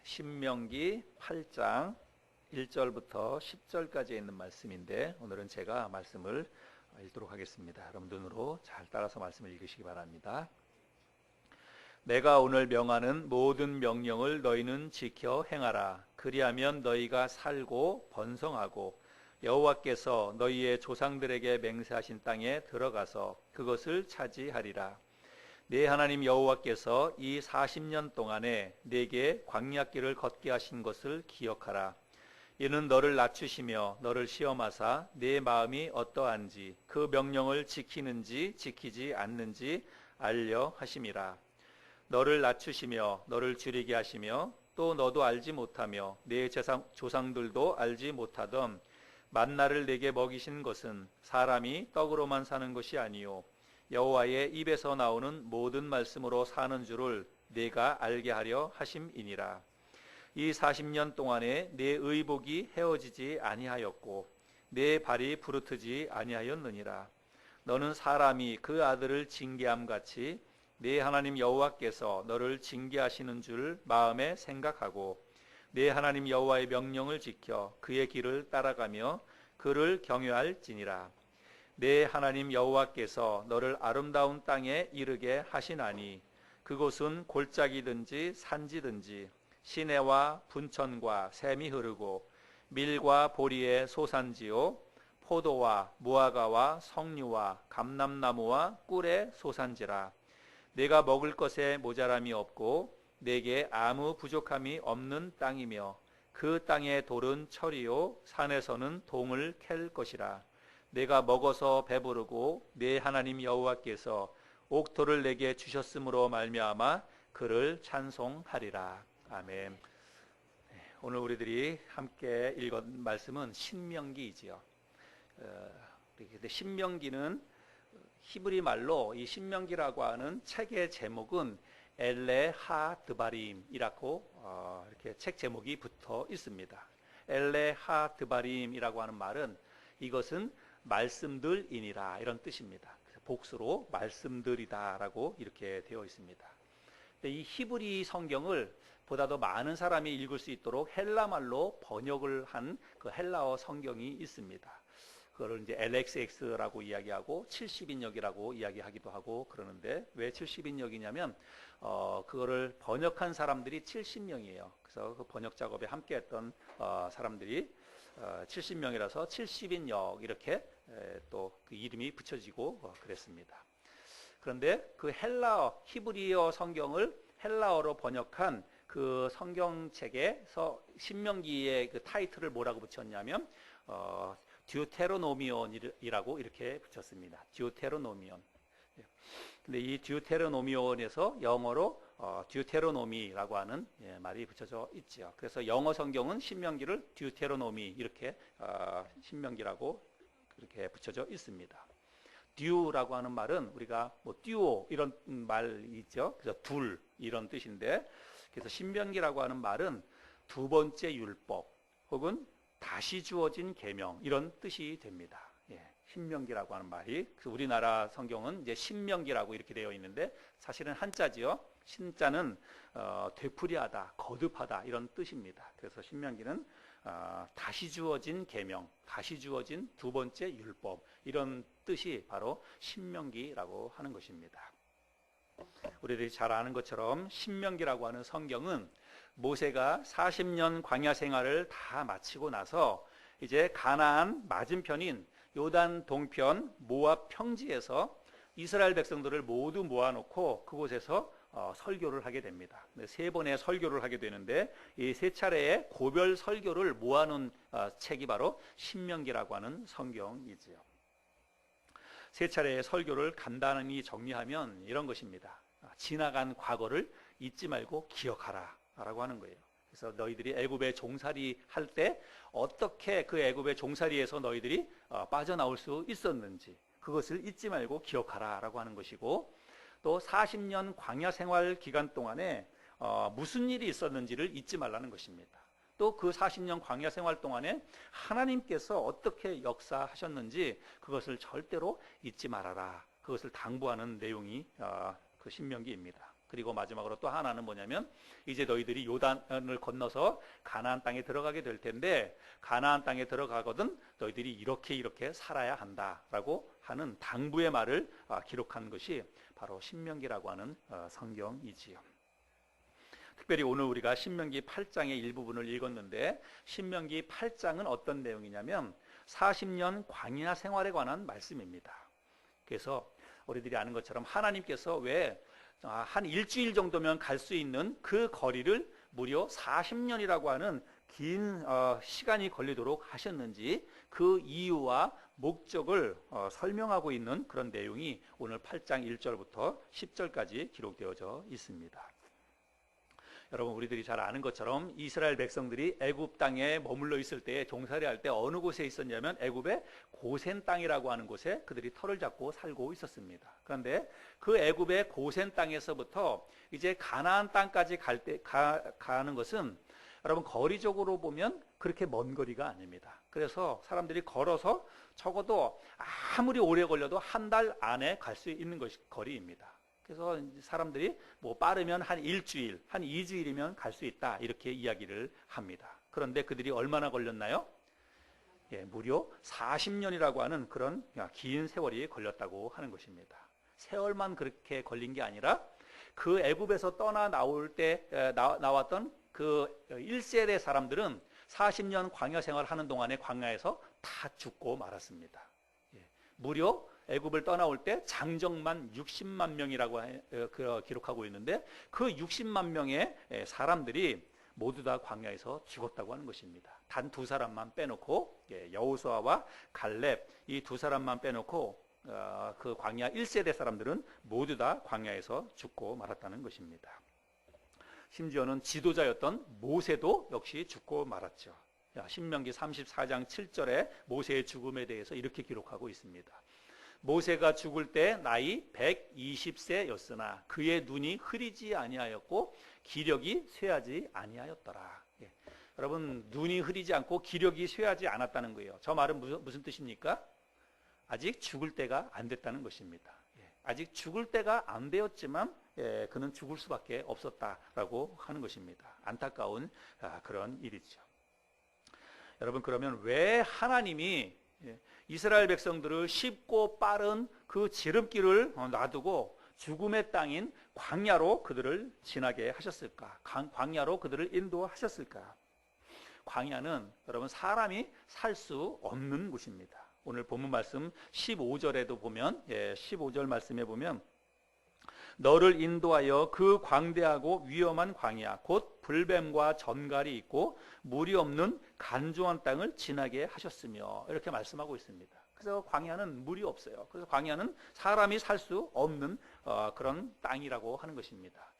신명기 8장 1절부터 10절까지 있는 말씀인데 오늘은 제가 말씀을 읽도록 하겠습니다. 여러분 눈으로 잘 따라서 말씀을 읽으시기 바랍니다. 내가 오늘 명하는 모든 명령을 너희는 지켜 행하라. 그리하면 너희가 살고 번성하고 여호와께서 너희의 조상들에게 맹세하신 땅에 들어가서 그것을 차지하리라. 네 하나님 여호와께서 이 40년 동안에 네게 광야길을 걷게 하신 것을 기억하라. 이는 너를 낮추시며 너를 시험하사 네 마음이 어떠한지 그 명령을 지키는지 지키지 않는지 알려 하심이라. 너를 낮추시며 너를 줄이게 하시며 또 너도 알지 못하며 네 조상들도 알지 못하던 만나를 네게 먹이신 것은 사람이 떡으로만 사는 것이 아니요 여호와의 입에서 나오는 모든 말씀으로 사는 줄을 네가 알게 하려 하심이니라. 이 40년 동안에 네 의복이 헤어지지 아니하였고 네 발이 부르트지 아니하였느니라. 너는 사람이 그 아들을 징계함 같이 네 하나님 여호와께서 너를 징계하시는 줄 마음에 생각하고 네 하나님 여호와의 명령을 지켜 그의 길을 따라가며 그를 경외할지니라. 네 하나님 여호와께서 너를 아름다운 땅에 이르게 하시나니 그곳은 골짜기든지 산지든지 시내와 분천과 샘이 흐르고 밀과 보리의 소산지요 포도와 무화과와 석류와 감람나무와 꿀의 소산지라. 내가 먹을 것에 모자람이 없고 내게 아무 부족함이 없는 땅이며 그 땅의 돌은 철이요 산에서는 동을 캘 것이라. 내가 먹어서 배부르고 내 하나님 여호와께서 옥토를 내게 주셨으므로 말미암아 그를 찬송하리라. 아멘. 오늘 우리들이 함께 읽은 말씀은 신명기이지요. 근데 신명기는 히브리 말로 이 신명기라고 하는 책의 제목은 엘레 하 드바림이라고 이렇게 책 제목이 붙어 있습니다. 엘레 하 드바림이라고 하는 말은 이것은 말씀들이니라 이런 뜻입니다. 복수로 말씀들이다라고 이렇게 되어 있습니다. 이 히브리 성경을 보다 더 많은 사람이 읽을 수 있도록 헬라말로 번역을 한 그 헬라어 성경이 있습니다. 그걸 이제 LXX라고 이야기하고 70인역이라고 이야기하기도 하고 그러는데 왜 70인역이냐면 그거를 번역한 사람들이 70명이에요. 그래서 그 번역 작업에 함께했던 사람들이 70명이라서 70인역 이렇게 또 그 이름이 붙여지고 그랬습니다. 그런데 그 헬라어 히브리어 성경을 헬라어로 번역한 그 성경책에서 신명기의 그 타이틀을 뭐라고 붙였냐면 듀테로노미온이라고 이렇게 붙였습니다. 듀테로노미온. 근데 이 듀테로노미온에서 영어로 듀테로노미라고 하는 말이 붙여져 있죠. 그래서 영어 성경은 신명기를 듀테로노미 이렇게 신명기라고 이렇게 붙여져 있습니다. 듀라고 하는 말은 우리가 뭐 듀오 이런 말이 있죠. 그래서 둘 이런 뜻인데 그래서 신명기라고 하는 말은 두 번째 율법 혹은 다시 주어진 계명 이런 뜻이 됩니다. 신명기라고 하는 말이 우리나라 성경은 이제 신명기라고 이렇게 되어 있는데 사실은 한자지요. 신자는 되풀이하다, 거듭하다 이런 뜻입니다. 그래서 신명기는 다시 주어진 계명, 다시 주어진 두 번째 율법 이런 뜻이 바로 신명기라고 하는 것입니다. 우리들이 잘 아는 것처럼 신명기라고 하는 성경은 모세가 40년 광야 생활을 다 마치고 나서 이제 가나안 맞은편인 요단 동편 모압 평지에서 이스라엘 백성들을 모두 모아놓고 그곳에서 설교를 하게 됩니다. 세 번의 설교를 하게 되는데 이 세 차례의 고별 설교를 모아놓은 책이 바로 신명기라고 하는 성경이지요. 세 차례의 설교를 간단히 정리하면 이런 것입니다. 지나간 과거를 잊지 말고 기억하라 라고 하는 거예요. 그래서 너희들이 애굽에 종살이 할 때 어떻게 그 애굽의 종살이에서 너희들이 빠져나올 수 있었는지 그것을 잊지 말고 기억하라 라고 하는 것이고 또 40년 광야 생활 기간 동안에 무슨 일이 있었는지를 잊지 말라는 것입니다. 또 그 40년 광야 생활 동안에 하나님께서 어떻게 역사하셨는지 그것을 절대로 잊지 말아라. 그것을 당부하는 내용이 그 신명기입니다. 그리고 마지막으로 또 하나는 뭐냐면 이제 너희들이 요단을 건너서 가나안 땅에 들어가게 될 텐데 가나안 땅에 들어가거든 너희들이 이렇게 살아야 한다라고 하는 당부의 말을 기록한 것이 바로 신명기라고 하는 성경이지요. 특별히 오늘 우리가 신명기 8장의 일부분을 읽었는데 신명기 8장은 어떤 내용이냐면 40년 광야 생활에 관한 말씀입니다. 그래서 우리들이 아는 것처럼 하나님께서 왜 한 일주일 정도면 갈 수 있는 그 거리를 무려 40년이라고 하는 긴 시간이 걸리도록 하셨는지 그 이유와 목적을 설명하고 있는 그런 내용이 오늘 8장 1절부터 10절까지 기록되어져 있습니다. 여러분 우리들이 잘 아는 것처럼 이스라엘 백성들이 애굽 땅에 머물러 있을 때 종살이 할 때 어느 곳에 있었냐면 애굽의 고센 땅이라고 하는 곳에 그들이 터를 잡고 살고 있었습니다. 그런데 그 애굽의 고센 땅에서부터 이제 가나안 땅까지 가는 것은 여러분 거리적으로 보면 그렇게 먼 거리가 아닙니다. 그래서 사람들이 걸어서 적어도 아무리 오래 걸려도 한 달 안에 갈 수 있는 것이 거리입니다. 그래서 사람들이 뭐 빠르면 한 일주일, 한 2주일이면 갈 수 있다 이렇게 이야기를 합니다. 그런데 그들이 얼마나 걸렸나요? 무려 40년이라고 하는 그런 긴 세월이 걸렸다고 하는 것입니다. 세월만 그렇게 걸린 게 아니라 그 애굽에서 떠나 나올 때 나왔던 그 1세대 사람들은 40년 광야 생활하는 동안에 광야에서 다 죽고 말았습니다. 무려 애굽을 떠나올 때 장정만 60만 명이라고 기록하고 있는데 그 60만 명의 사람들이 모두 다 광야에서 죽었다고 하는 것입니다. 단 두 사람만 빼놓고 여호수아와 갈렙 이 두 사람만 빼놓고 그 광야 1세대 사람들은 모두 다 광야에서 죽고 말았다는 것입니다. 심지어는 지도자였던 모세도 역시 죽고 말았죠. 신명기 34장 7절에 모세의 죽음에 대해서 이렇게 기록하고 있습니다. 모세가 죽을 때 나이 120세였으나 그의 눈이 흐리지 아니하였고 기력이 쇠하지 아니하였더라. 여러분 눈이 흐리지 않고 기력이 쇠하지 않았다는 거예요. 저 말은 무슨 뜻입니까? 아직 죽을 때가 안 됐다는 것입니다. 아직 죽을 때가 안 되었지만 그는 죽을 수밖에 없었다라고 하는 것입니다. 안타까운 그런 일이죠. 여러분 그러면 왜 하나님이 이스라엘 백성들을 쉽고 빠른 그 지름길을 놔두고 죽음의 땅인 광야로 그들을 지나게 하셨을까? 광야로 그들을 인도하셨을까? 광야는 여러분 사람이 살 수 없는 곳입니다. 오늘 본문 말씀 15절에도 보면 15절 말씀에 보면 너를 인도하여 그 광대하고 위험한 광야 곧 불뱀과 전갈이 있고 물이 없는 간조한 땅을 지나게 하셨으며 이렇게 말씀하고 있습니다. 그래서 광야는 물이 없어요. 그래서 광야는 사람이 살 수 없는 그런 땅이라고 하는 것입니다.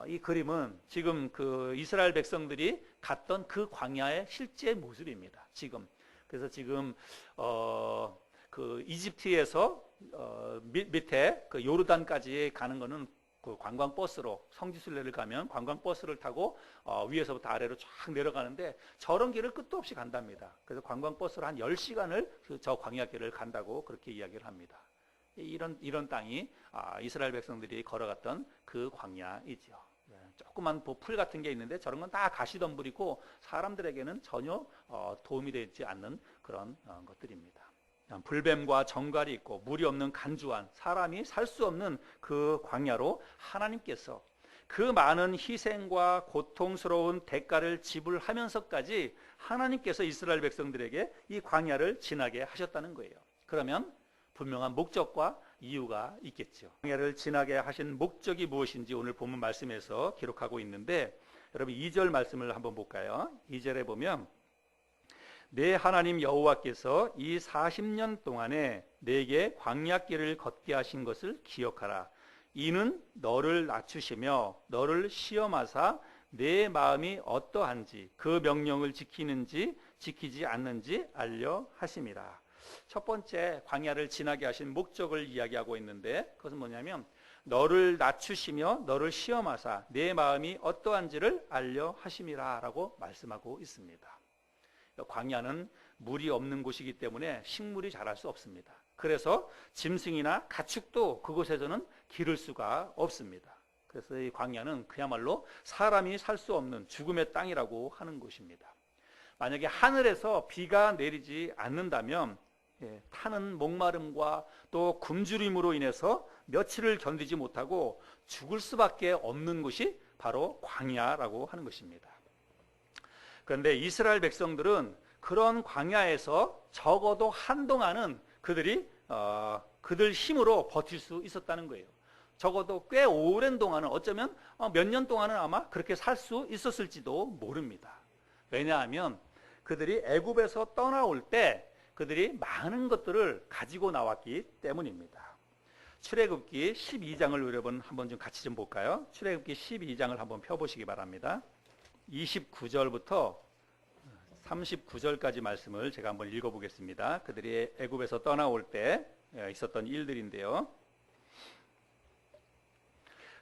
이 그림은 지금 그 이스라엘 백성들이 갔던 그 광야의 실제 모습입니다. 지금 그래서 지금 그 이집트에서 밑에 그 요르단까지 가는 거는 그 관광버스로 성지순례를 가면 관광버스를 타고 위에서부터 아래로 쫙 내려가는데 저런 길을 끝도 없이 간답니다. 그래서 관광버스로 한 10시간을 저 광야길을 간다고 그렇게 이야기를 합니다. 이런 땅이 이스라엘 백성들이 걸어갔던 그 광야이죠. 조그만 풀 같은 게 있는데 저런 건 다 가시덤불이고 사람들에게는 전혀 도움이 되지 않는 그런 것들입니다. 불뱀과 정갈이 있고 물이 없는 간주한 사람이 살 수 없는 그 광야로 하나님께서 그 많은 희생과 고통스러운 대가를 지불하면서까지 하나님께서 이스라엘 백성들에게 이 광야를 지나게 하셨다는 거예요. 그러면 분명한 목적과 이유가 있겠죠. 광야를 지나게 하신 목적이 무엇인지 오늘 본문 말씀에서 기록하고 있는데 여러분 2절 말씀을 한번 볼까요? 2절에 보면 내 하나님 여호와께서 이 40년 동안에 내게 광야길을 걷게 하신 것을 기억하라. 이는 너를 낮추시며 너를 시험하사 내 마음이 어떠한지 그 명령을 지키는지 지키지 않는지 알려 하심이라. 첫 번째 광야를 지나게 하신 목적을 이야기하고 있는데 그것은 뭐냐면 너를 낮추시며 너를 시험하사 내 마음이 어떠한지를 알려 하심이라 라고 말씀하고 있습니다. 광야는 물이 없는 곳이기 때문에 식물이 자랄 수 없습니다. 그래서 짐승이나 가축도 그곳에서는 기를 수가 없습니다. 그래서 이 광야는 그야말로 사람이 살 수 없는 죽음의 땅이라고 하는 것입니다. 만약에 하늘에서 비가 내리지 않는다면 타는 목마름과 또 굶주림으로 인해서 며칠을 견디지 못하고 죽을 수밖에 없는 곳이 바로 광야라고 하는 것입니다. 그런데 이스라엘 백성들은 그런 광야에서 적어도 한동안은 그들이 그들 힘으로 버틸 수 있었다는 거예요. 적어도 꽤 오랜 동안은, 어쩌면 몇 년 동안은 아마 그렇게 살 수 있었을지도 모릅니다. 왜냐하면 그들이 애굽에서 떠나올 때 그들이 많은 것들을 가지고 나왔기 때문입니다. 출애굽기 12장을 여러분 한번 좀 같이 좀 볼까요? 출애굽기 12장을 한번 펴보시기 바랍니다. 29절부터 39절까지 말씀을 제가 한번 읽어보겠습니다. 그들이 애굽에서 떠나올 때 있었던 일들인데요.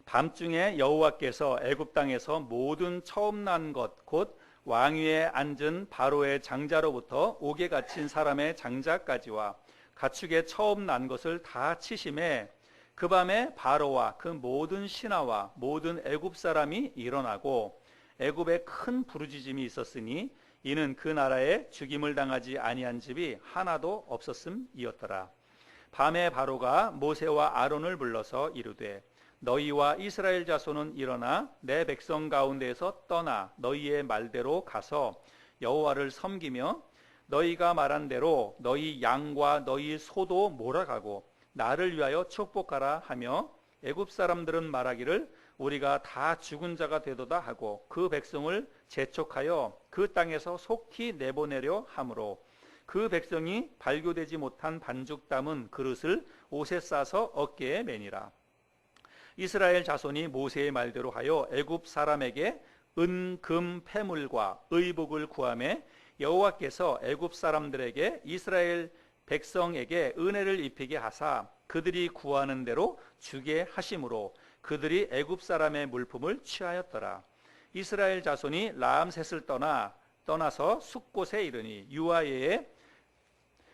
밤중에 여호와께서 애굽 땅에서 모든 처음 난 것 곧 왕위에 앉은 바로의 장자로부터 옥에 갇힌 사람의 장자까지와 가축의 처음 난 것을 다 치심에 그 밤에 바로와 그 모든 신하와 모든 애굽 사람이 일어나고 애굽에 큰 부르짖음이 있었으니 이는 그 나라에 죽임을 당하지 아니한 집이 하나도 없었음이었더라. 밤에 바로가 모세와 아론을 불러서 이르되 너희와 이스라엘 자손은 일어나 내 백성 가운데에서 떠나 너희의 말대로 가서 여호와를 섬기며 너희가 말한 대로 너희 양과 너희 소도 몰아가고 나를 위하여 축복하라 하며 애굽 사람들은 말하기를 우리가 다 죽은 자가 되도다 하고 그 백성을 재촉하여 그 땅에서 속히 내보내려 하므로 그 백성이 발교되지 못한 반죽 담은 그릇을 옷에 싸서 어깨에 매니라. 이스라엘 자손이 모세의 말대로 하여 애굽 사람에게 은, 금, 패물과 의복을 구하매 여호와께서 애굽 사람들에게 이스라엘 백성에게 은혜를 입히게 하사 그들이 구하는 대로 주게 하심으로 그들이 애굽 사람의 물품을 취하였더라. 이스라엘 자손이 라암셋을 떠나서 숫곳에 이르니 유아예에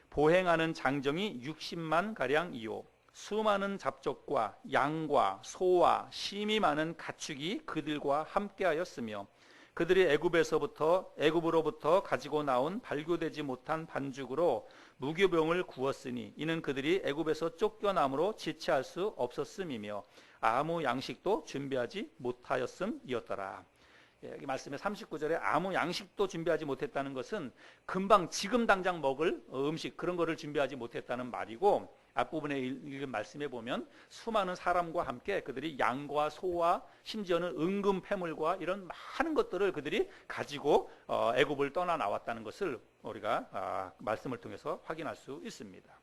보행하는 장정이 60만 가량이요 수많은 잡족과 양과 소와 심이 많은 가축이 그들과 함께하였으며 그들이 애굽으로부터 가지고 나온 발교되지 못한 반죽으로 무교병을 구웠으니 이는 그들이 애굽에서 쫓겨남으로 지체할 수 없었음이며 아무 양식도 준비하지 못하였음이었더라. 여기 말씀에 39절에 아무 양식도 준비하지 못했다는 것은 금방 지금 당장 먹을 음식 그런 거를 준비하지 못했다는 말이고, 앞부분에 읽은 말씀에 보면 수많은 사람과 함께 그들이 양과 소와 심지어는 은금 패물과 이런 많은 것들을 그들이 가지고 애굽을 떠나 나왔다는 것을 우리가 말씀을 통해서 확인할 수 있습니다.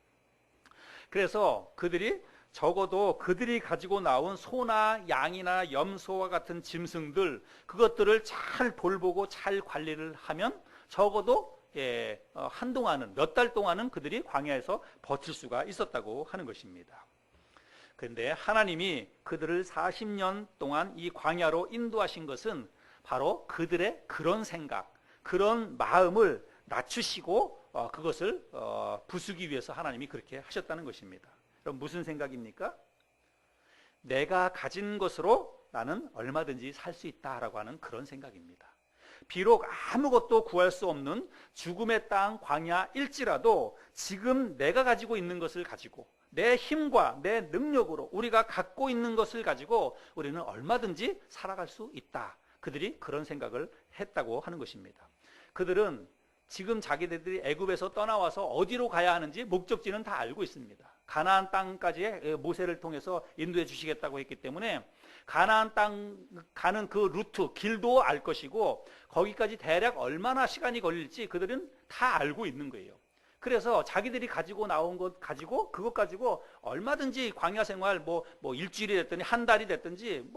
그래서 그들이 적어도 그들이 가지고 나온 소나 양이나 염소와 같은 짐승들 그것들을 잘 돌보고 잘 관리를 하면 적어도 한동안은 몇 달 동안은 그들이 광야에서 버틸 수가 있었다고 하는 것입니다. 그런데 하나님이 그들을 40년 동안 이 광야로 인도하신 것은 바로 그들의 그런 생각, 그런 마음을 낮추시고 그것을 부수기 위해서 하나님이 그렇게 하셨다는 것입니다. 그럼 무슨 생각입니까? 내가 가진 것으로 나는 얼마든지 살 수 있다라고 하는 그런 생각입니다. 비록 아무것도 구할 수 없는 죽음의 땅 광야일지라도 지금 내가 가지고 있는 것을 가지고 내 힘과 내 능력으로 우리가 갖고 있는 것을 가지고 우리는 얼마든지 살아갈 수 있다. 그들이 그런 생각을 했다고 하는 것입니다. 그들은 지금 자기들이 애굽에서 떠나와서 어디로 가야 하는지 목적지는 다 알고 있습니다. 가나안 땅까지 모세를 통해서 인도해 주시겠다고 했기 때문에 가나안 땅 가는 그 루트, 길도 알 것이고 거기까지 대략 얼마나 시간이 걸릴지 그들은 다 알고 있는 거예요. 그래서 자기들이 가지고 나온 것 가지고 그것 가지고 얼마든지 광야 생활 뭐 일주일이 됐든지 한 달이 됐든지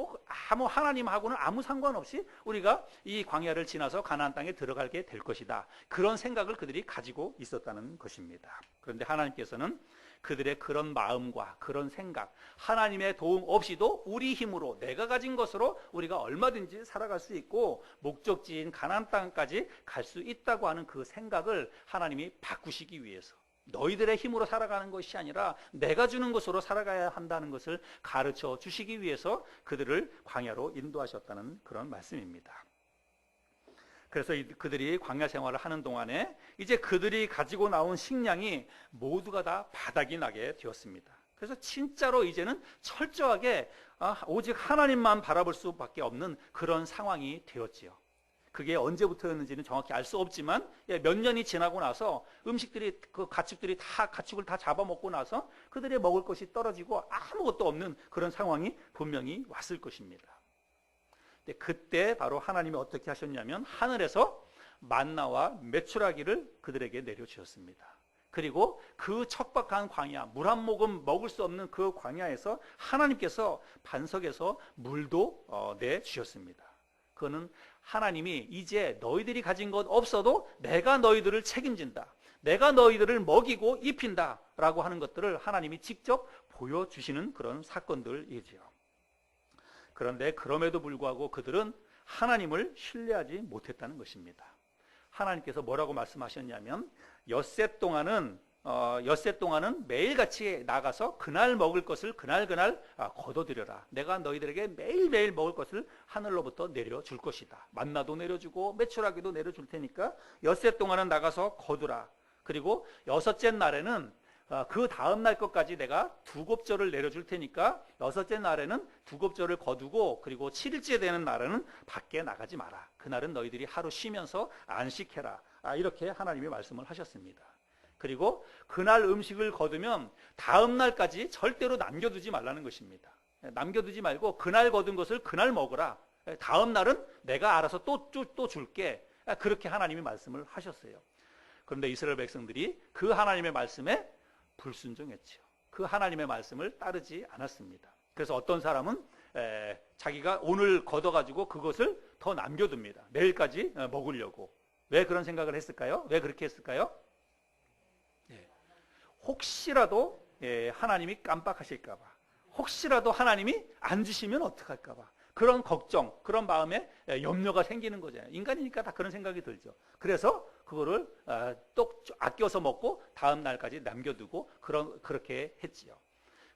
아무 하나님하고는 아무 상관없이 우리가 이 광야를 지나서 가나안 땅에 들어가게 될 것이다. 그런 생각을 그들이 가지고 있었다는 것입니다. 그런데 하나님께서는 그들의 그런 마음과 그런 생각, 하나님의 도움 없이도 우리 힘으로 내가 가진 것으로 우리가 얼마든지 살아갈 수 있고 목적지인 가나안 땅까지 갈 수 있다고 하는 그 생각을 하나님이 바꾸시기 위해서, 너희들의 힘으로 살아가는 것이 아니라 내가 주는 것으로 살아가야 한다는 것을 가르쳐 주시기 위해서 그들을 광야로 인도하셨다는 그런 말씀입니다. 그래서 그들이 광야 생활을 하는 동안에 이제 그들이 가지고 나온 식량이 모두가 다 바닥이 나게 되었습니다. 그래서 진짜로 이제는 철저하게 오직 하나님만 바라볼 수밖에 없는 그런 상황이 되었지요. 그게 언제부터였는지는 정확히 알 수 없지만 몇 년이 지나고 나서 음식들이 그 가축을 다 잡아먹고 나서 그들의 먹을 것이 떨어지고 아무것도 없는 그런 상황이 분명히 왔을 것입니다. 근데 그때 바로 하나님이 어떻게 하셨냐면 하늘에서 만나와 메추라기를 그들에게 내려주셨습니다. 그리고 그 척박한 광야, 물 한 모금 먹을 수 없는 그 광야에서 하나님께서 반석에서 물도 내주셨습니다. 그거는 하나님이 이제 너희들이 가진 것 없어도 내가 너희들을 책임진다, 내가 너희들을 먹이고 입힌다 라고 하는 것들을 하나님이 직접 보여주시는 그런 사건들이지요. 그런데 그럼에도 불구하고 그들은 하나님을 신뢰하지 못했다는 것입니다. 하나님께서 뭐라고 말씀하셨냐면 엿새 동안은 매일같이 나가서 그날 먹을 것을 그날 거둬들여라. 내가 너희들에게 매일매일 먹을 것을 하늘로부터 내려줄 것이다. 만나도 내려주고 메추라기도 내려줄 테니까 엿새 동안은 나가서 거두라. 그리고 여섯째 날에는 그 다음 날 것까지 내가 두 곱절을 내려줄 테니까 여섯째 날에는 두 곱절을 거두고 그리고 7일째 되는 날에는 밖에 나가지 마라. 그날은 너희들이 하루 쉬면서 안식해라. 이렇게 하나님이 말씀을 하셨습니다. 그리고 그날 음식을 거두면 다음 날까지 절대로 남겨두지 말라는 것입니다. 남겨두지 말고 그날 거둔 것을 그날 먹으라. 다음 날은 내가 알아서 또 줄게. 그렇게 하나님이 말씀을 하셨어요. 그런데 이스라엘 백성들이 그 하나님의 말씀에 불순종했죠. 그 하나님의 말씀을 따르지 않았습니다. 그래서 어떤 사람은 자기가 오늘 걷어가지고 그것을 더 남겨둡니다. 내일까지 먹으려고. 왜 그런 생각을 했을까요? 왜 그렇게 했을까요? 혹시라도 하나님이 깜빡하실까봐, 혹시라도 하나님이 안 주시면 어떡할까봐, 그런 걱정, 그런 마음에 염려가 생기는 거잖아요. 인간이니까 다 그런 생각이 들죠. 그래서 그거를 또 아껴서 먹고 다음 날까지 남겨두고 그렇게 했지요.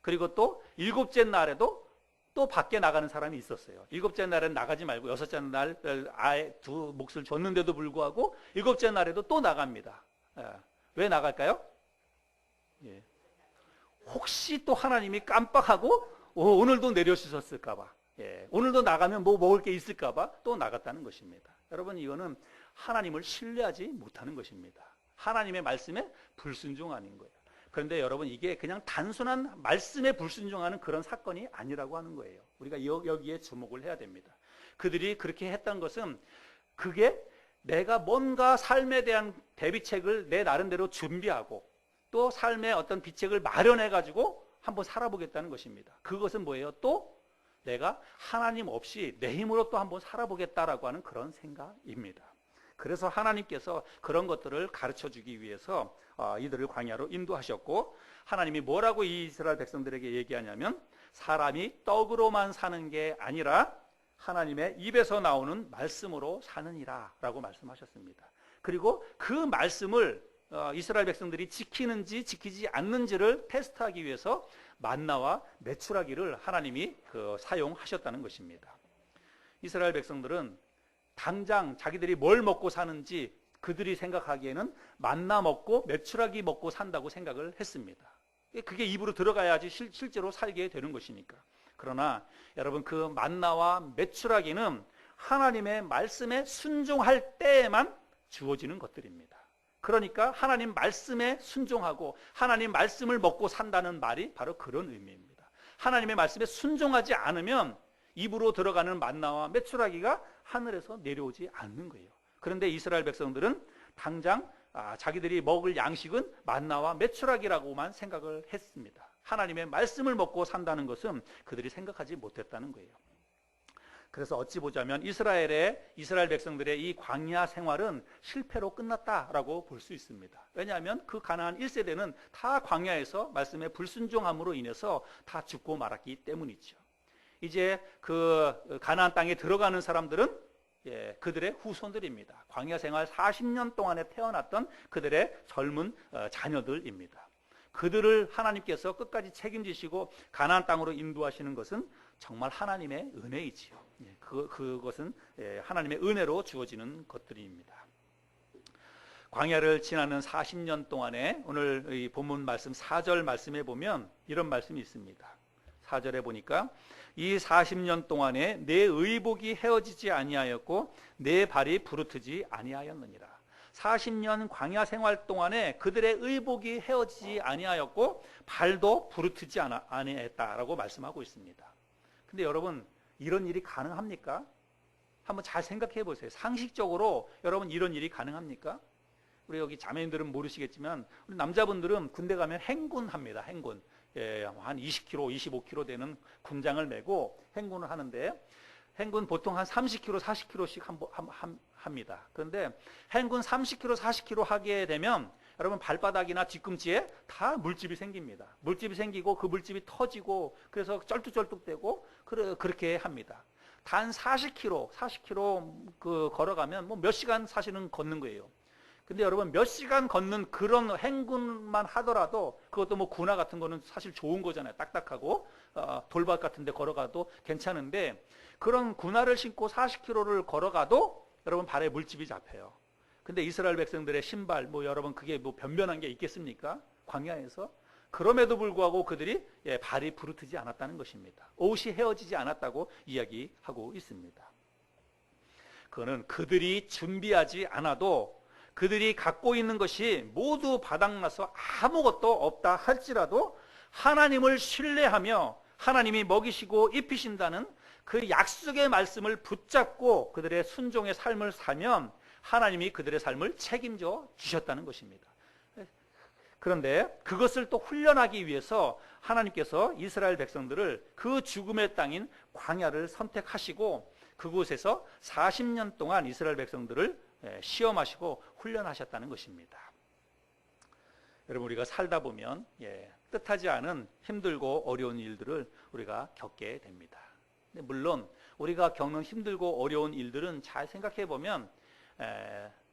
그리고 또 일곱째 날에도 또 밖에 나가는 사람이 있었어요. 일곱째 날엔 나가지 말고 여섯째 날 아예 두 몫을 줬는데도 불구하고 일곱째 날에도 또 나갑니다. 왜 나갈까요? 혹시 또 하나님이 깜빡하고 오늘도 내려주셨을까봐, 오늘도 나가면 뭐 먹을 게 있을까봐 또 나갔다는 것입니다. 여러분, 이거는 하나님을 신뢰하지 못하는 것입니다. 하나님의 말씀에 불순종하는 거예요. 그런데 여러분, 이게 그냥 단순한 말씀에 불순종하는 그런 사건이 아니라고 하는 거예요. 우리가 여기에 주목을 해야 됩니다. 그들이 그렇게 했던 것은 그게 내가 뭔가 삶에 대한 대비책을 내 나름대로 준비하고 또 삶의 어떤 비책을 마련해가지고 한번 살아보겠다는 것입니다. 그것은 뭐예요? 또 내가 하나님 없이 내 힘으로 또 한번 살아보겠다라고 하는 그런 생각입니다. 그래서 하나님께서 그런 것들을 가르쳐주기 위해서 이들을 광야로 인도하셨고, 하나님이 뭐라고 이 이스라엘 백성들에게 얘기하냐면 사람이 떡으로만 사는 게 아니라 하나님의 입에서 나오는 말씀으로 사느니라 라고 말씀하셨습니다. 그리고 그 말씀을 이스라엘 백성들이 지키는지 지키지 않는지를 테스트하기 위해서 만나와 메추라기를 하나님이 사용하셨다는 것입니다. 이스라엘 백성들은 당장 자기들이 뭘 먹고 사는지 그들이 생각하기에는 만나 먹고 메추라기 먹고 산다고 생각을 했습니다. 그게 입으로 들어가야지 실제로 살게 되는 것이니까. 그러나 여러분, 그 만나와 메추라기는 하나님의 말씀에 순종할 때에만 주어지는 것들입니다. 그러니까 하나님 말씀에 순종하고 하나님 말씀을 먹고 산다는 말이 바로 그런 의미입니다. 하나님의 말씀에 순종하지 않으면 입으로 들어가는 만나와 메추라기가 하늘에서 내려오지 않는 거예요. 그런데 이스라엘 백성들은 당장 자기들이 먹을 양식은 만나와 메추라기라고만 생각을 했습니다. 하나님의 말씀을 먹고 산다는 것은 그들이 생각하지 못했다는 거예요. 그래서 어찌 보자면 이스라엘 백성들의 이 광야 생활은 실패로 끝났다라고 볼 수 있습니다. 왜냐하면 그 가나안 1세대는 다 광야에서 말씀에 불순종함으로 인해서 다 죽고 말았기 때문이죠. 이제 그 가나안 땅에 들어가는 사람들은 그들의 후손들입니다. 광야 생활 40년 동안에 태어났던 그들의 젊은 자녀들입니다. 그들을 하나님께서 끝까지 책임지시고 가나안 땅으로 인도하시는 것은 정말 하나님의 은혜이지요. 그것은 하나님의 은혜로 주어지는 것들입니다. 광야를 지나는 40년 동안에 오늘 이 본문 말씀 4절 말씀에 보면 이런 말씀이 있습니다. 4절에 보니까 이 40년 동안에 내 의복이 헤어지지 아니하였고 내 발이 부르트지 아니하였느니라. 40년 광야 생활 동안에 그들의 의복이 헤어지지 아니하였고 발도 부르트지 아니했다라고 말씀하고 있습니다. 근데 여러분, 이런 일이 가능합니까? 한번 잘 생각해 보세요. 상식적으로 여러분, 이런 일이 가능합니까? 우리 여기 자매님들은 모르시겠지만 우리 남자분들은 군대 가면 행군합니다. 행군. 한 20km, 25km 되는 군장을 메고 행군을 하는데, 행군 보통 한 30km, 40km씩 합니다. 그런데 행군 30km, 40km 하게 되면 여러분 발바닥이나 뒤꿈치에 다 물집이 생깁니다. 물집이 생기고 그 물집이 터지고 그래서 쩔뚝쩔뚝대고 그렇게 합니다. 단 40km 걸어가면 뭐 몇 시간 사실은 걷는 거예요. 근데 여러분, 몇 시간 걷는 그런 행군만 하더라도 그것도 뭐 군화 같은 거는 사실 좋은 거잖아요. 딱딱하고 돌밭 같은 데 걸어가도 괜찮은데, 그런 군화를 신고 40km를 걸어가도 여러분 발에 물집이 잡혀요. 근데 이스라엘 백성들의 신발, 뭐 여러분 그게 뭐 변변한 게 있겠습니까? 광야에서. 그럼에도 불구하고 그들이 발이 부르트지 않았다는 것입니다. 옷이 헤어지지 않았다고 이야기하고 있습니다. 그거는 그들이 준비하지 않아도, 그들이 갖고 있는 것이 모두 바닥나서 아무것도 없다 할지라도 하나님을 신뢰하며 하나님이 먹이시고 입히신다는 그 약속의 말씀을 붙잡고 그들의 순종의 삶을 살면 하나님이 그들의 삶을 책임져 주셨다는 것입니다. 그런데 그것을 또 훈련하기 위해서 하나님께서 이스라엘 백성들을 그 죽음의 땅인 광야를 선택하시고 그곳에서 40년 동안 이스라엘 백성들을 시험하시고 훈련하셨다는 것입니다. 여러분, 우리가 살다 보면 뜻하지 않은 힘들고 어려운 일들을 우리가 겪게 됩니다. 물론 우리가 겪는 힘들고 어려운 일들은 잘 생각해 보면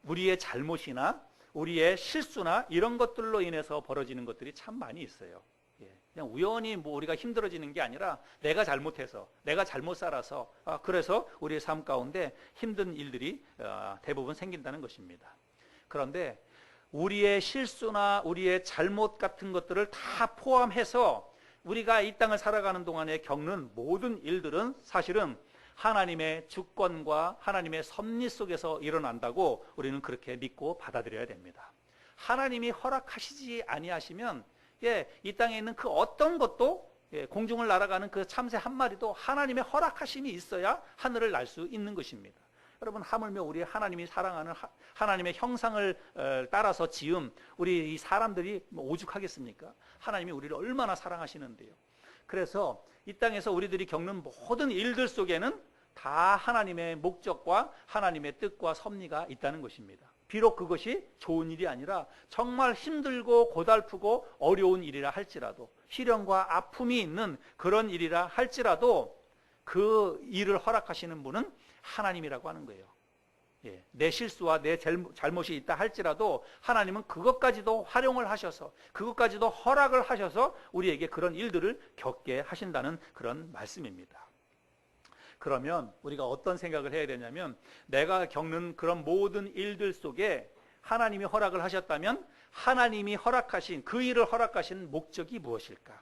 우리의 잘못이나 우리의 실수나 이런 것들로 인해서 벌어지는 것들이 참 많이 있어요. 그냥 우연히 뭐 우리가 힘들어지는 게 아니라 내가 잘못해서, 내가 잘못 살아서, 그래서 우리의 삶 가운데 힘든 일들이 대부분 생긴다는 것입니다. 그런데 우리의 실수나 우리의 잘못 같은 것들을 다 포함해서 우리가 이 땅을 살아가는 동안에 겪는 모든 일들은 사실은 하나님의 주권과 하나님의 섭리 속에서 일어난다고 우리는 그렇게 믿고 받아들여야 됩니다. 하나님이 허락하시지 아니하시면 이 땅에 있는 그 어떤 것도, 공중을 날아가는 그 참새 한 마리도 하나님의 허락하심이 있어야 하늘을 날 수 있는 것입니다. 여러분, 하물며 우리 하나님이 사랑하는 하나님의 형상을 따라서 지은 우리 이 사람들이 오죽하겠습니까? 하나님이 우리를 얼마나 사랑하시는데요. 그래서 이 땅에서 우리들이 겪는 모든 일들 속에는 다 하나님의 목적과 하나님의 뜻과 섭리가 있다는 것입니다. 비록 그것이 좋은 일이 아니라 정말 힘들고 고달프고 어려운 일이라 할지라도, 시련과 아픔이 있는 그런 일이라 할지라도 그 일을 허락하시는 분은 하나님이라고 하는 거예요. 내 실수와 내 잘못이 있다 할지라도 하나님은 그것까지도 활용을 하셔서, 그것까지도 허락을 하셔서 우리에게 그런 일들을 겪게 하신다는 그런 말씀입니다. 그러면 우리가 어떤 생각을 해야 되냐면, 내가 겪는 그런 모든 일들 속에 하나님이 허락을 하셨다면 하나님이 허락하신, 그 일을 허락하신 목적이 무엇일까?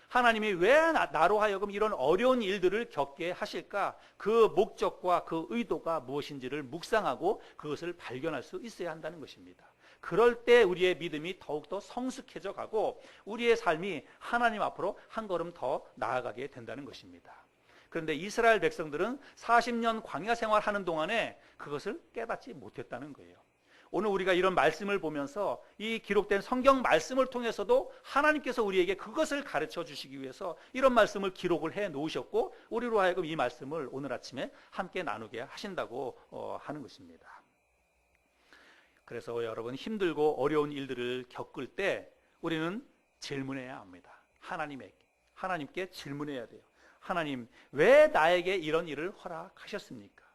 하나님이 왜 나로 하여금 이런 어려운 일들을 겪게 하실까? 그 목적과 그 의도가 무엇인지를 묵상하고 그것을 발견할 수 있어야 한다는 것입니다. 그럴 때 우리의 믿음이 더욱더 성숙해져 가고 우리의 삶이 하나님 앞으로 한 걸음 더 나아가게 된다는 것입니다. 그런데 이스라엘 백성들은 40년 광야 생활하는 동안에 그것을 깨닫지 못했다는 거예요. 오늘 우리가 이런 말씀을 보면서 이 기록된 성경 말씀을 통해서도 하나님께서 우리에게 그것을 가르쳐 주시기 위해서 이런 말씀을 기록을 해 놓으셨고, 우리로 하여금 이 말씀을 오늘 아침에 함께 나누게 하신다고 하는 것입니다. 그래서 여러분, 힘들고 어려운 일들을 겪을 때 우리는 질문해야 합니다. 하나님께 질문해야 돼요. 하나님, 왜 나에게 이런 일을 허락하셨습니까?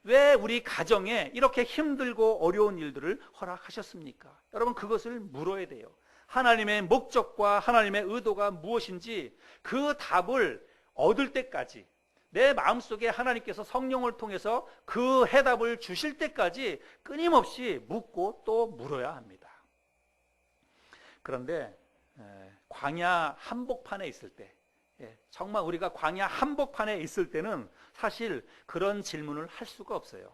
왜 우리 가정에 이렇게 힘들고 어려운 일들을 허락하셨습니까? 여러분, 그것을 물어야 돼요. 하나님의 목적과 하나님의 의도가 무엇인지 그 답을 얻을 때까지, 내 마음속에 하나님께서 성령을 통해서 그 해답을 주실 때까지 끊임없이 묻고 또 물어야 합니다. 그런데 광야 한복판에 있을 때, 정말 우리가 광야 한복판에 있을 때는 사실 그런 질문을 할 수가 없어요.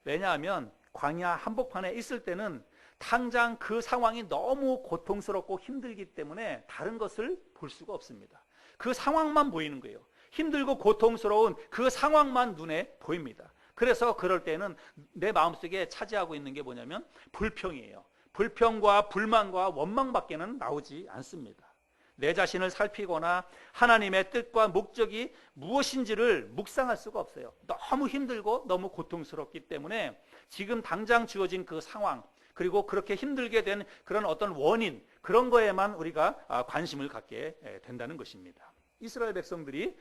왜냐하면 광야 한복판에 있을 때는 당장 그 상황이 너무 고통스럽고 힘들기 때문에 다른 것을 볼 수가 없습니다. 그 상황만 보이는 거예요. 힘들고 고통스러운 그 상황만 눈에 보입니다. 그래서 그럴 때는 내 마음속에 차지하고 있는 게 뭐냐면 불평이에요. 불평과 불만과 원망밖에는 나오지 않습니다. 내 자신을 살피거나 하나님의 뜻과 목적이 무엇인지를 묵상할 수가 없어요. 너무 힘들고 너무 고통스럽기 때문에 지금 당장 주어진 그 상황, 그리고 그렇게 힘들게 된 그런 어떤 원인, 그런 거에만 우리가 관심을 갖게 된다는 것입니다. 이스라엘 백성들이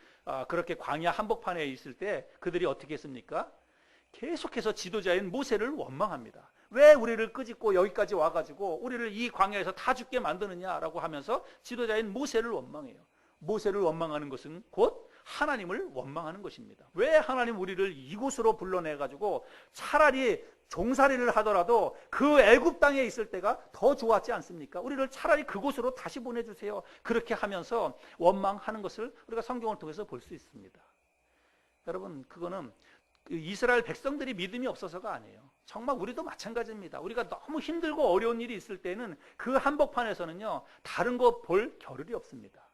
그렇게 광야 한복판에 있을 때 그들이 어떻게 했습니까? 계속해서 지도자인 모세를 원망합니다. 왜 우리를 끄집고 여기까지 와가지고 우리를 이 광야에서 다 죽게 만드느냐라고 하면서 지도자인 모세를 원망해요. 모세를 원망하는 것은 곧 하나님을 원망하는 것입니다. 왜 하나님 우리를 이곳으로 불러내가지고 차라리 종살이를 하더라도 그 애굽 땅에 있을 때가 더 좋았지 않습니까? 우리를 차라리 그곳으로 다시 보내주세요. 그렇게 하면서 원망하는 것을 우리가 성경을 통해서 볼 수 있습니다. 여러분, 그거는 이스라엘 백성들이 믿음이 없어서가 아니에요. 정말 우리도 마찬가지입니다. 우리가 너무 힘들고 어려운 일이 있을 때는 그 한복판에서는요, 다른 거 볼 겨를이 없습니다.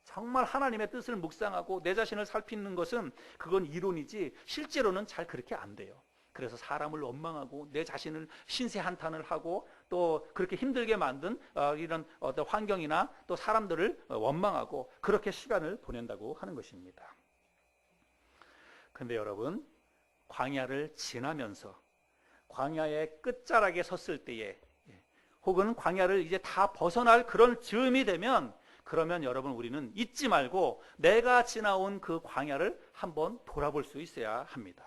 정말 하나님의 뜻을 묵상하고 내 자신을 살피는 것은 그건 이론이지 실제로는 잘 그렇게 안 돼요. 그래서 사람을 원망하고 내 자신을 신세한탄을 하고 또 그렇게 힘들게 만든 이런 어떤 환경이나 또 사람들을 원망하고 그렇게 시간을 보낸다고 하는 것입니다. 그런데 여러분, 광야를 지나면서 광야의 끝자락에 섰을 때에, 혹은 광야를 이제 다 벗어날 그런 즈음이 되면, 그러면 여러분, 우리는 잊지 말고 내가 지나온 그 광야를 한번 돌아볼 수 있어야 합니다.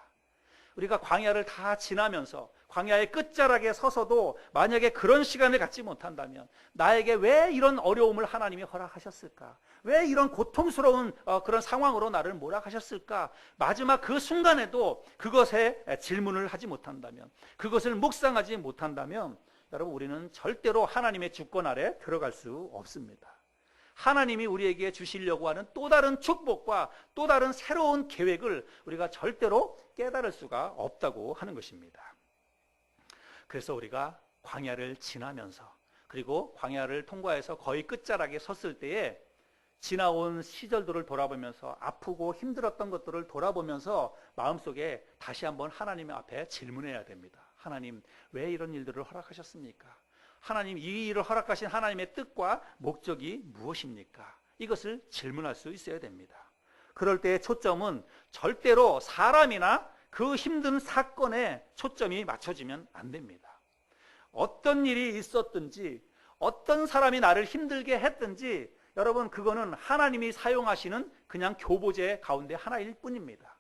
우리가 광야를 다 지나면서 광야의 끝자락에 서서도 만약에 그런 시간을 갖지 못한다면, 나에게 왜 이런 어려움을 하나님이 허락하셨을까? 왜 이런 고통스러운 그런 상황으로 나를 몰아가셨을까? 마지막 그 순간에도 그것에 질문을 하지 못한다면, 그것을 묵상하지 못한다면, 여러분, 우리는 절대로 하나님의 주권 아래 들어갈 수 없습니다. 하나님이 우리에게 주시려고 하는 또 다른 축복과 또 다른 새로운 계획을 우리가 절대로 깨달을 수가 없다고 하는 것입니다. 그래서 우리가 광야를 지나면서, 그리고 광야를 통과해서 거의 끝자락에 섰을 때에 지나온 시절들을 돌아보면서, 아프고 힘들었던 것들을 돌아보면서 마음속에 다시 한번 하나님 앞에 질문해야 됩니다. 하나님, 왜 이런 일들을 허락하셨습니까? 하나님, 이 일을 허락하신 하나님의 뜻과 목적이 무엇입니까? 이것을 질문할 수 있어야 됩니다. 그럴 때의 초점은 절대로 사람이나 그 힘든 사건에 초점이 맞춰지면 안 됩니다. 어떤 일이 있었든지, 어떤 사람이 나를 힘들게 했든지, 여러분, 그거는 하나님이 사용하시는 그냥 교보제 가운데 하나일 뿐입니다.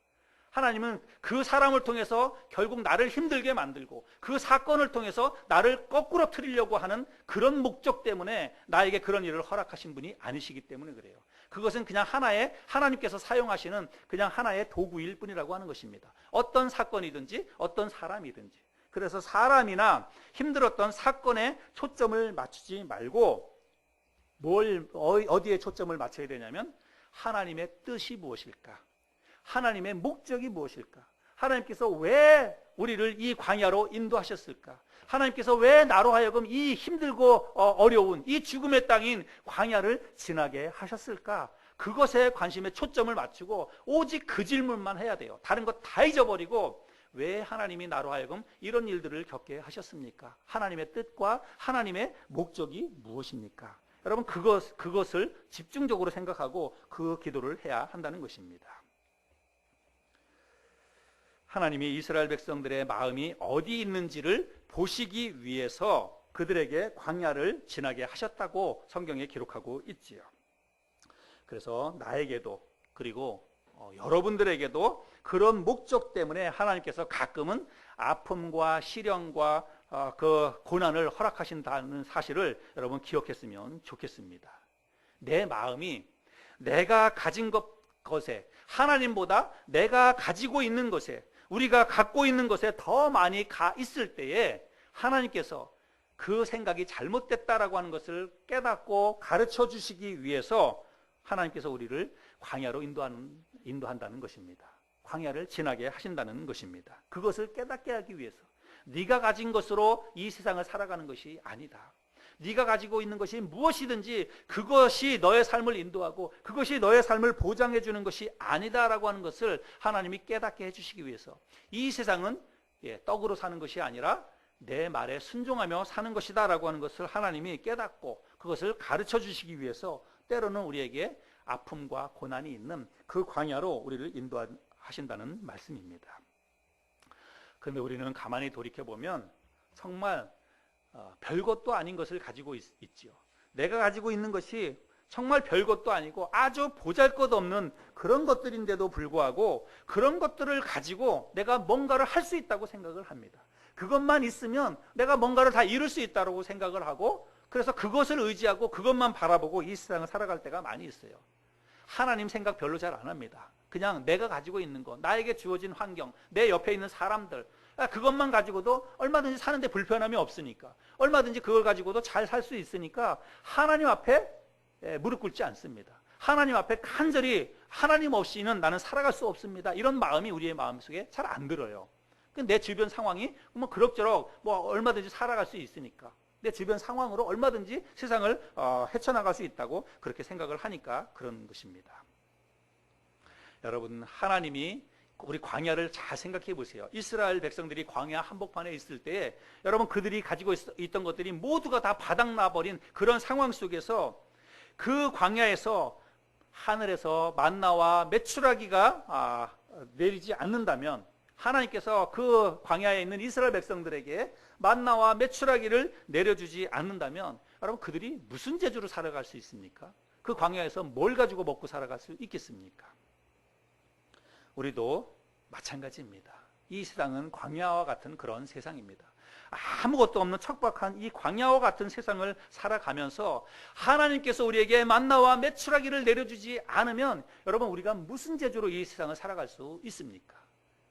하나님은 그 사람을 통해서 결국 나를 힘들게 만들고 그 사건을 통해서 나를 거꾸로 틀리려고 하는 그런 목적 때문에 나에게 그런 일을 허락하신 분이 아니시기 때문에 그래요. 그것은 그냥 하나의, 하나님께서 사용하시는 그냥 하나의 도구일 뿐이라고 하는 것입니다. 어떤 사건이든지 어떤 사람이든지. 그래서 사람이나 힘들었던 사건에 초점을 맞추지 말고 어디에 초점을 맞춰야 되냐면, 하나님의 뜻이 무엇일까? 하나님의 목적이 무엇일까? 하나님께서 왜 우리를 이 광야로 인도하셨을까? 하나님께서 왜 나로 하여금 이 힘들고 어려운 이 죽음의 땅인 광야를 지나게 하셨을까? 그것에 관심에 초점을 맞추고 오직 그 질문만 해야 돼요. 다른 것 다 잊어버리고, 왜 하나님이 나로 하여금 이런 일들을 겪게 하셨습니까? 하나님의 뜻과 하나님의 목적이 무엇입니까? 여러분, 그것을 집중적으로 생각하고 그 기도를 해야 한다는 것입니다. 하나님이 이스라엘 백성들의 마음이 어디 있는지를 보시기 위해서 그들에게 광야를 지나게 하셨다고 성경에 기록하고 있지요. 그래서 나에게도, 그리고 여러분들에게도 그런 목적 때문에 하나님께서 가끔은 아픔과 시련과 그 고난을 허락하신다는 사실을 여러분 기억했으면 좋겠습니다. 내 마음이 내가 가진 것에, 하나님보다 내가 가지고 있는 것에, 우리가 갖고 있는 것에 더 많이 가 있을 때에 하나님께서 그 생각이 잘못됐다라고 하는 것을 깨닫고 가르쳐 주시기 위해서 하나님께서 우리를 광야로 인도한다는 것입니다. 광야를 지나게 하신다는 것입니다. 그것을 깨닫게 하기 위해서. 네가 가진 것으로 이 세상을 살아가는 것이 아니다. 네가 가지고 있는 것이 무엇이든지 그것이 너의 삶을 인도하고 그것이 너의 삶을 보장해 주는 것이 아니다라고 하는 것을 하나님이 깨닫게 해주시기 위해서 이 세상은 떡으로 사는 것이 아니라 내 말에 순종하며 사는 것이다 라고 하는 것을 하나님이 깨닫고 그것을 가르쳐 주시기 위해서 때로는 우리에게 아픔과 고난이 있는 그 광야로 우리를 인도하신다는 말씀입니다. 그런데 우리는 가만히 돌이켜보면 정말 별것도 아닌 것을 가지고 있지요. 내가 가지고 있는 것이 정말 별것도 아니고 아주 보잘것없는 그런 것들인데도 불구하고 그런 것들을 가지고 내가 뭔가를 할 수 있다고 생각을 합니다. 그것만 있으면 내가 뭔가를 다 이룰 수 있다고 생각을 하고 그래서 그것을 의지하고 그것만 바라보고 이 세상을 살아갈 때가 많이 있어요. 하나님 생각 별로 잘 안 합니다. 그냥 내가 가지고 있는 것, 나에게 주어진 환경, 내 옆에 있는 사람들, 그것만 가지고도 얼마든지 사는데 불편함이 없으니까, 얼마든지 그걸 가지고도 잘 살 수 있으니까 하나님 앞에 무릎 꿇지 않습니다. 하나님 앞에 간절히 하나님 없이는 나는 살아갈 수 없습니다. 이런 마음이 우리의 마음속에 잘 안 들어요. 내 주변 상황이 뭐 그럭저럭 뭐 얼마든지 살아갈 수 있으니까 내 주변 상황으로 얼마든지 세상을 헤쳐나갈 수 있다고 그렇게 생각을 하니까 그런 것입니다. 여러분, 하나님이 우리 광야를 잘 생각해 보세요. 이스라엘 백성들이 광야 한복판에 있을 때 여러분 그들이 가지고 있던 것들이 모두가 다 바닥나버린 그런 상황 속에서 그 광야에서 하늘에서 만나와 메추라기가 내리지 않는다면 하나님께서 그 광야에 있는 이스라엘 백성들에게 만나와 메추라기를 내려주지 않는다면 여러분 그들이 무슨 재주로 살아갈 수 있습니까? 그 광야에서 뭘 가지고 먹고 살아갈 수 있겠습니까? 우리도 마찬가지입니다. 이 세상은 광야와 같은 그런 세상입니다. 아무것도 없는 척박한 이 광야와 같은 세상을 살아가면서 하나님께서 우리에게 만나와 메추라기를 내려주지 않으면 여러분 우리가 무슨 재주로 이 세상을 살아갈 수 있습니까?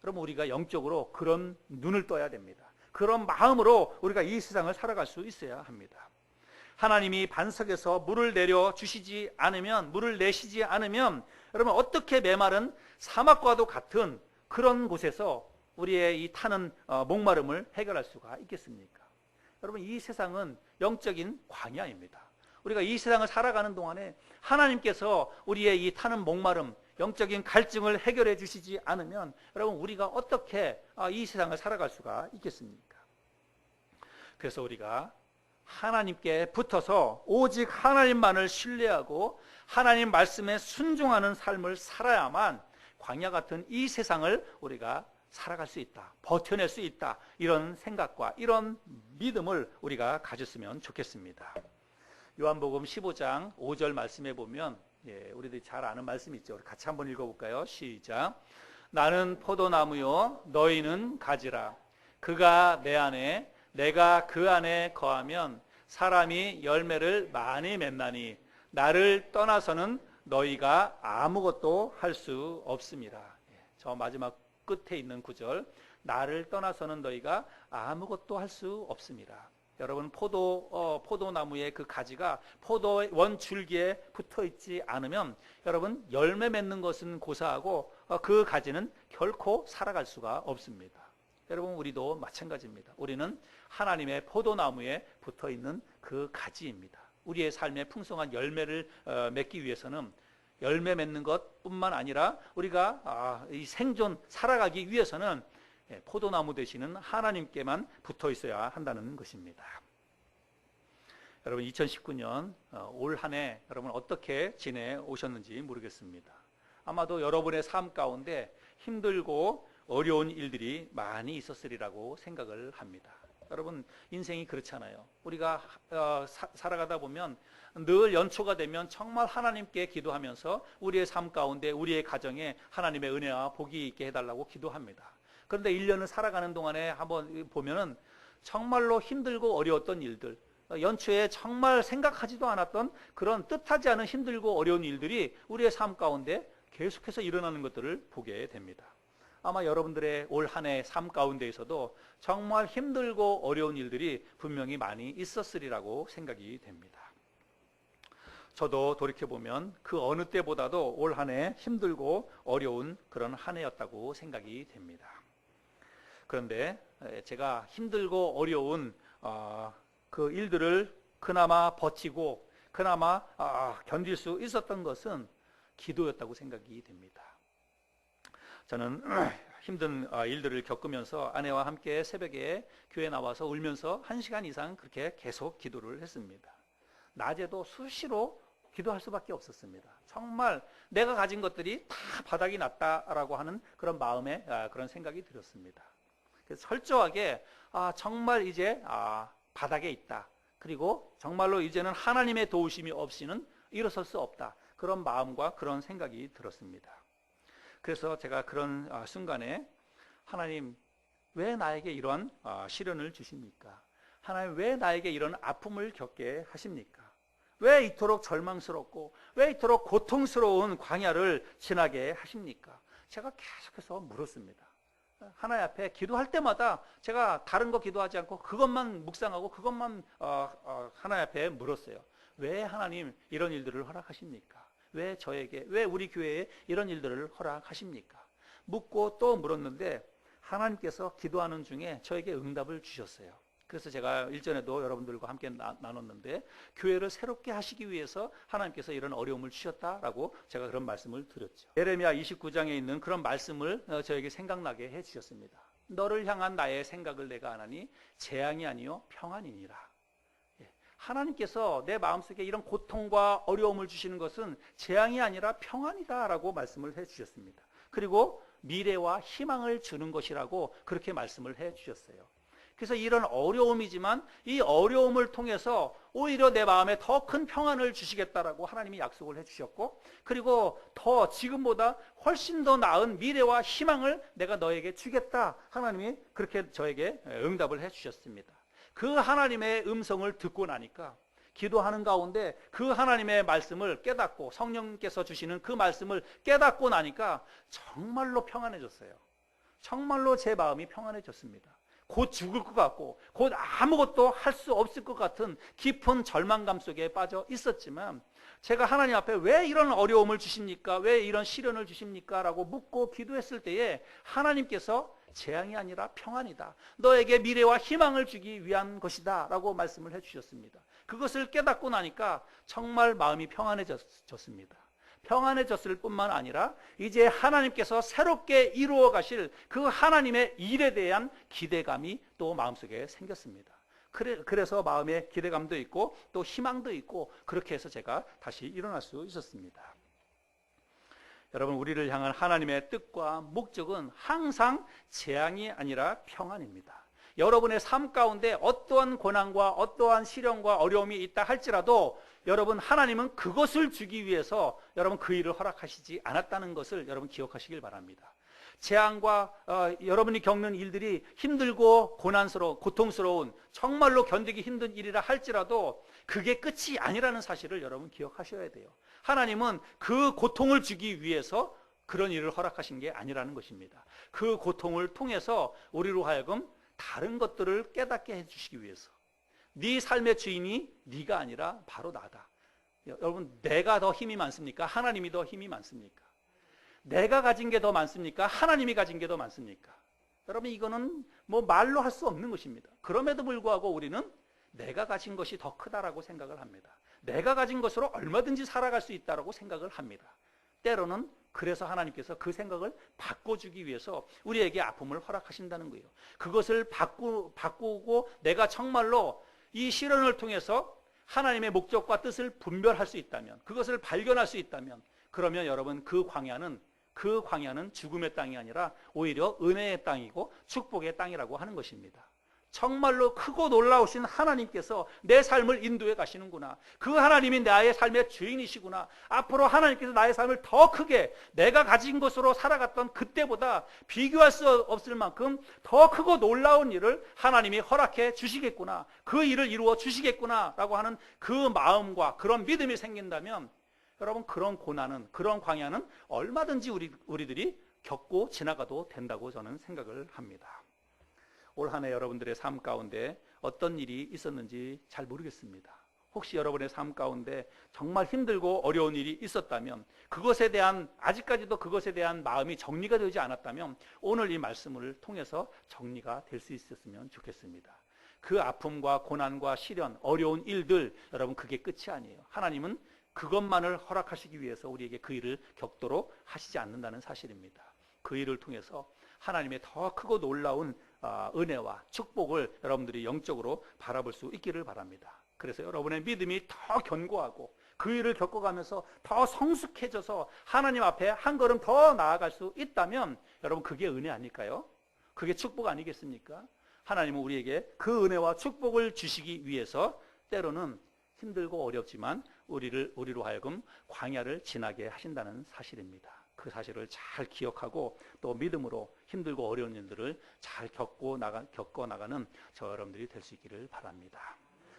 여러분 우리가 영적으로 그런 눈을 떠야 됩니다. 그런 마음으로 우리가 이 세상을 살아갈 수 있어야 합니다. 하나님이 반석에서 물을 내려주시지 않으면, 물을 내시지 않으면 여러분 어떻게 메마른 사막과도 같은 그런 곳에서 우리의 이 타는 목마름을 해결할 수가 있겠습니까? 여러분 이 세상은 영적인 광야입니다. 우리가 이 세상을 살아가는 동안에 하나님께서 우리의 이 타는 목마름, 영적인 갈증을 해결해 주시지 않으면 여러분 우리가 어떻게 이 세상을 살아갈 수가 있겠습니까? 그래서 우리가 하나님께 붙어서 오직 하나님만을 신뢰하고 하나님 말씀에 순종하는 삶을 살아야만 광야 같은 이 세상을 우리가 살아갈 수 있다, 버텨낼 수 있다, 이런 생각과 이런 믿음을 우리가 가졌으면 좋겠습니다. 요한복음 15장 5절 말씀에 보면 우리들이 잘 아는 말씀 있죠. 우리 같이 한번 읽어볼까요? 시작. 나는 포도나무요 너희는 가지라. 그가 내 안에 내가 그 안에 거하면 사람이 열매를 많이 맺나니 나를 떠나서는 너희가 아무것도 할 수 없습니다. 저 마지막 끝에 있는 구절, 나를 떠나서는 너희가 아무것도 할 수 없습니다. 여러분 포도나무의 그 가지가 포도의 원 줄기에 붙어 있지 않으면 여러분 열매 맺는 것은 고사하고 그 가지는 결코 살아갈 수가 없습니다. 여러분 우리도 마찬가지입니다. 우리는 하나님의 포도나무에 붙어 있는 그 가지입니다. 우리의 삶에 풍성한 열매를 맺기 위해서는 열매 맺는 것뿐만 아니라 우리가 이 생존 살아가기 위해서는 포도나무 되시는 하나님께만 붙어 있어야 한다는 것입니다. 여러분 2019년 올 한 해 여러분 어떻게 지내오셨는지 모르겠습니다. 아마도 여러분의 삶 가운데 힘들고 어려운 일들이 많이 있었으리라고 생각을 합니다. 여러분 인생이 그렇잖아요. 우리가 살아가다 보면 늘 연초가 되면 정말 하나님께 기도하면서 우리의 삶 가운데 우리의 가정에 하나님의 은혜와 복이 있게 해달라고 기도합니다. 그런데 1년을 살아가는 동안에 한번 보면은 정말로 힘들고 어려웠던 일들, 연초에 정말 생각하지도 않았던 그런 뜻하지 않은 힘들고 어려운 일들이 우리의 삶 가운데 계속해서 일어나는 것들을 보게 됩니다. 아마 여러분들의 올 한 해 삶 가운데에서도 정말 힘들고 어려운 일들이 분명히 많이 있었으리라고 생각이 됩니다. 저도 돌이켜보면 그 어느 때보다도 올 한 해 힘들고 어려운 그런 한 해였다고 생각이 됩니다. 그런데 제가 힘들고 어려운 그 일들을 그나마 버티고 그나마 견딜 수 있었던 것은 기도였다고 생각이 됩니다. 저는 힘든 일들을 겪으면서 아내와 함께 새벽에 교회 나와서 울면서 1시간 이상 그렇게 계속 기도를 했습니다. 낮에도 수시로 기도할 수밖에 없었습니다. 정말 내가 가진 것들이 다 바닥이 났다라고 하는 그런 마음에 그런 생각이 들었습니다. 그래서 철저하게 정말 이제 바닥에 있다. 그리고 정말로 이제는 하나님의 도우심이 없이는 일어설 수 없다. 그런 마음과 그런 생각이 들었습니다. 그래서 제가 그런 순간에 하나님 왜 나에게 이런 시련을 주십니까? 하나님 왜 나에게 이런 아픔을 겪게 하십니까? 왜 이토록 절망스럽고 왜 이토록 고통스러운 광야를 지나게 하십니까? 제가 계속해서 물었습니다. 하나님 앞에 기도할 때마다 제가 다른 거 기도하지 않고 그것만 묵상하고 그것만 하나님 앞에 물었어요. 왜 하나님 이런 일들을 허락하십니까? 왜 저에게, 왜 우리 교회에 이런 일들을 허락하십니까? 묻고 또 물었는데 하나님께서 기도하는 중에 저에게 응답을 주셨어요. 그래서 제가 일전에도 여러분들과 함께 나눴는데 교회를 새롭게 하시기 위해서 하나님께서 이런 어려움을 주셨다라고 제가 그런 말씀을 드렸죠. 예레미야 29장에 있는 그런 말씀을 저에게 생각나게 해주셨습니다. 너를 향한 나의 생각을 내가 아나니 재앙이 아니요 평안이니라. 하나님께서 내 마음속에 이런 고통과 어려움을 주시는 것은 재앙이 아니라 평안이다라고 말씀을 해주셨습니다. 그리고 미래와 희망을 주는 것이라고 그렇게 말씀을 해주셨어요. 그래서 이런 어려움이지만 이 어려움을 통해서 오히려 내 마음에 더 큰 평안을 주시겠다라고 하나님이 약속을 해주셨고, 그리고 더 지금보다 훨씬 더 나은 미래와 희망을 내가 너에게 주겠다, 하나님이 그렇게 저에게 응답을 해주셨습니다. 그 하나님의 음성을 듣고 나니까 기도하는 가운데 그 하나님의 말씀을 깨닫고 성령께서 주시는 그 말씀을 깨닫고 나니까 정말로 평안해졌어요. 정말로 제 마음이 평안해졌습니다. 곧 죽을 것 같고 곧 아무것도 할 수 없을 것 같은 깊은 절망감 속에 빠져 있었지만 제가 하나님 앞에 왜 이런 어려움을 주십니까? 왜 이런 시련을 주십니까? 라고 묻고 기도했을 때에 하나님께서 재앙이 아니라 평안이다. 너에게 미래와 희망을 주기 위한 것이다. 라고 말씀을 해주셨습니다. 그것을 깨닫고 나니까 정말 마음이 평안해졌습니다. 평안해졌을 뿐만 아니라 이제 하나님께서 새롭게 이루어 가실 그 하나님의 일에 대한 기대감이 또 마음속에 생겼습니다. 그래서 마음에 기대감도 있고 또 희망도 있고 그렇게 해서 제가 다시 일어날 수 있었습니다. 여러분, 우리를 향한 하나님의 뜻과 목적은 항상 재앙이 아니라 평안입니다. 여러분의 삶 가운데 어떠한 고난과 어떠한 시련과 어려움이 있다 할지라도 여러분, 하나님은 그것을 주기 위해서 여러분 그 일을 허락하시지 않았다는 것을 여러분 기억하시길 바랍니다. 재앙과 여러분이 겪는 일들이 힘들고 고통스러운 정말로 견디기 힘든 일이라 할지라도 그게 끝이 아니라는 사실을 여러분 기억하셔야 돼요. 하나님은 그 고통을 주기 위해서 그런 일을 허락하신 게 아니라는 것입니다. 그 고통을 통해서 우리로 하여금 다른 것들을 깨닫게 해주시기 위해서, 네 삶의 주인이 네가 아니라 바로 나다. 여러분, 내가 더 힘이 많습니까? 하나님이 더 힘이 많습니까? 내가 가진 게 더 많습니까? 하나님이 가진 게 더 많습니까? 여러분, 이거는 뭐 말로 할 수 없는 것입니다. 그럼에도 불구하고 우리는 내가 가진 것이 더 크다라고 생각을 합니다. 내가 가진 것으로 얼마든지 살아갈 수 있다라고 생각을 합니다. 때로는 그래서 하나님께서 그 생각을 바꿔주기 위해서 우리에게 아픔을 허락하신다는 거예요. 그것을 바꾸고 내가 정말로 이 시련을 통해서 하나님의 목적과 뜻을 분별할 수 있다면, 그것을 발견할 수 있다면, 그러면 여러분 그 광야는 죽음의 땅이 아니라 오히려 은혜의 땅이고 축복의 땅이라고 하는 것입니다. 정말로 크고 놀라우신 하나님께서 내 삶을 인도해 가시는구나. 그 하나님이 나의 삶의 주인이시구나. 앞으로 하나님께서 나의 삶을 더 크게 내가 가진 것으로 살아갔던 그때보다 비교할 수 없을 만큼 더 크고 놀라운 일을 하나님이 허락해 주시겠구나. 그 일을 이루어 주시겠구나 라고 하는 그 마음과 그런 믿음이 생긴다면 여러분, 그런 고난은, 그런 광야는 얼마든지 우리들이 겪고 지나가도 된다고 저는 생각을 합니다. 올 한 해 여러분들의 삶 가운데 어떤 일이 있었는지 잘 모르겠습니다. 혹시 여러분의 삶 가운데 정말 힘들고 어려운 일이 있었다면, 아직까지도 그것에 대한 마음이 정리가 되지 않았다면 오늘 이 말씀을 통해서 정리가 될 수 있었으면 좋겠습니다. 그 아픔과 고난과 시련, 어려운 일들, 여러분, 그게 끝이 아니에요. 하나님은 그것만을 허락하시기 위해서 우리에게 그 일을 겪도록 하시지 않는다는 사실입니다. 그 일을 통해서 하나님의 더 크고 놀라운 은혜와 축복을 여러분들이 영적으로 바라볼 수 있기를 바랍니다. 그래서 여러분의 믿음이 더 견고하고 그 일을 겪어가면서 더 성숙해져서 하나님 앞에 한 걸음 더 나아갈 수 있다면 여러분, 그게 은혜 아닐까요? 그게 축복 아니겠습니까? 하나님은 우리에게 그 은혜와 축복을 주시기 위해서 때로는 힘들고 어렵지만 우리로 하여금 광야를 지나게 하신다는 사실입니다. 그 사실을 잘 기억하고 또 믿음으로 힘들고 어려운 일들을 잘 겪어 나가는 저 여러분들이 될 수 있기를 바랍니다.